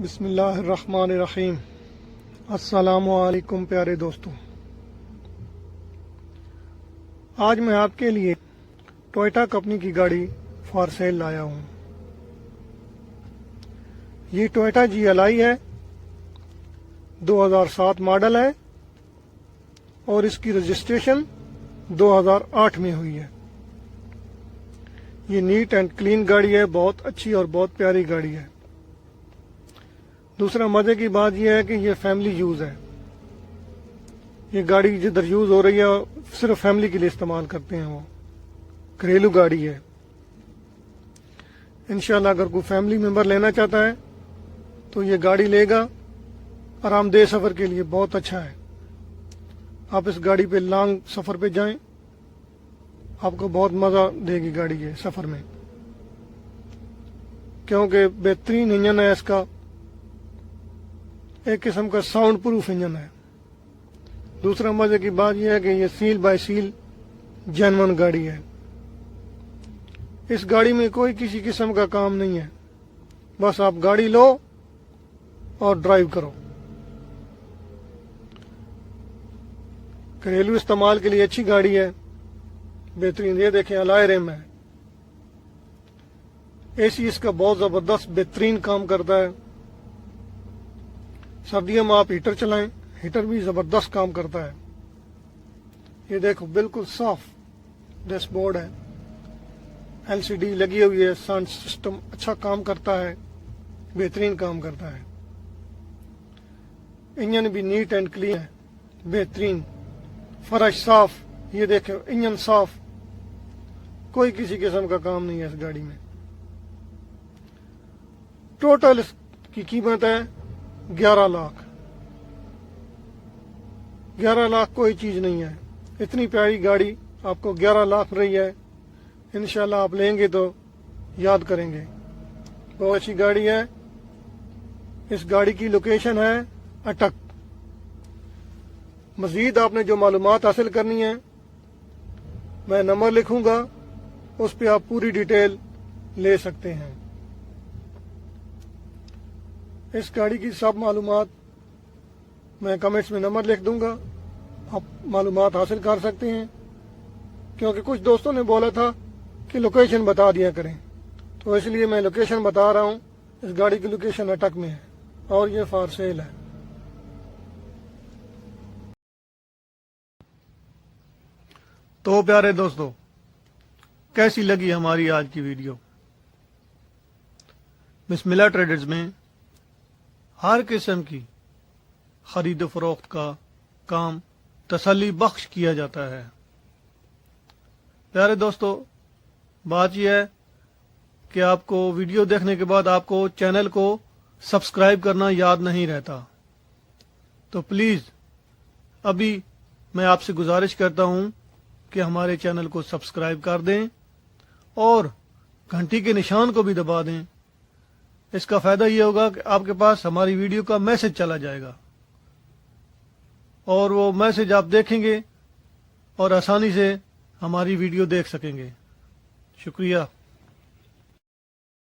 بسم اللہ الرحمن الرحیم۔ السلام علیکم پیارے دوستوں، آج میں آپ کے لیے ٹوئٹا کمپنی کی گاڑی فار سیل لایا ہوں۔ یہ ٹوئٹا جی ایل آئی ہے، 2007 ماڈل ہے اور اس کی رجسٹریشن 2008 میں ہوئی ہے۔ یہ نیٹ اینڈ کلین گاڑی ہے، بہت اچھی اور بہت پیاری گاڑی ہے۔ دوسرا مزے کی بات یہ ہے کہ یہ فیملی یوز ہے۔ یہ گاڑی جدھر یوز ہو رہی ہے صرف فیملی کے لیے استعمال کرتے ہیں، وہ گھریلو گاڑی ہے۔ انشاءاللہ اگر کوئی فیملی ممبر لینا چاہتا ہے تو یہ گاڑی لے گا، آرام دہ سفر کے لیے بہت اچھا ہے۔ آپ اس گاڑی پہ لانگ سفر پہ جائیں، آپ کو بہت مزہ دے گی گاڑی یہ سفر میں، کیونکہ بہترین انجن ہے اس کا، ایک قسم کا ساؤنڈ پروف انجن ہے۔ دوسرا مزے کی بات یہ ہے کہ یہ سیل بائی سیل جینون گاڑی ہے۔ اس گاڑی میں کوئی کسی قسم کا کام نہیں ہے، بس آپ گاڑی لو اور ڈرائیو کرو۔ گھریلو استعمال کے لیے اچھی گاڑی ہے، بہترین۔ یہ دیکھیں الائے ریم ہے، اے سی اس کا بہت زبردست بہترین کام کرتا ہے۔ سردیوں میں آپ ہیٹر چلائیں، ہیٹر بھی زبردست کام کرتا ہے۔ یہ دیکھو بالکل صاف ڈیش بورڈ ہے، ایل سی ڈی لگی ہوئی ہے، ساؤنڈ سسٹم اچھا کام کرتا ہے، بہترین کام کرتا ہے۔ انجن بھی نیٹ اینڈ کلین ہے، بہترین، فرش صاف۔ یہ دیکھو انجن صاف، کوئی کسی قسم کا کام نہیں ہے اس گاڑی میں۔ ٹوٹل اس کی قیمت ہے 11 لاکھ۔ 11 لاکھ کوئی چیز نہیں ہے، اتنی پیاری گاڑی آپ کو 11 لاکھ رہی ہے۔ انشاءاللہ آپ لیں گے تو یاد کریں گے، بہت اچھی گاڑی ہے۔ اس گاڑی کی لوکیشن ہے اٹک۔ مزید آپ نے جو معلومات حاصل کرنی ہے میں نمبر لکھوں گا، اس پہ آپ پوری ڈیٹیل لے سکتے ہیں۔ اس گاڑی کی سب معلومات میں کمنٹس میں نمبر لکھ دوں گا، آپ معلومات حاصل کر سکتے ہیں۔ کیونکہ کچھ دوستوں نے بولا تھا کہ لوکیشن بتا دیا کریں، تو اس لیے میں لوکیشن بتا رہا ہوں۔ اس گاڑی کی لوکیشن اٹک میں ہے اور یہ فار سیل ہے۔ تو پیارے دوستو، کیسی لگی ہماری آج کی ویڈیو؟ بسم اللہ ٹریڈرز میں ہر قسم کی خرید و فروخت کا کام تسلی بخش کیا جاتا ہے۔ پیارے دوستو، بات یہ ہے کہ آپ کو ویڈیو دیکھنے کے بعد آپ کو چینل کو سبسکرائب کرنا یاد نہیں رہتا، تو پلیز ابھی میں آپ سے گزارش کرتا ہوں کہ ہمارے چینل کو سبسکرائب کر دیں اور گھنٹی کے نشان کو بھی دبا دیں۔ اس کا فائدہ یہ ہوگا کہ آپ کے پاس ہماری ویڈیو کا میسج چلا جائے گا اور وہ میسج آپ دیکھیں گے اور آسانی سے ہماری ویڈیو دیکھ سکیں گے۔ شکریہ۔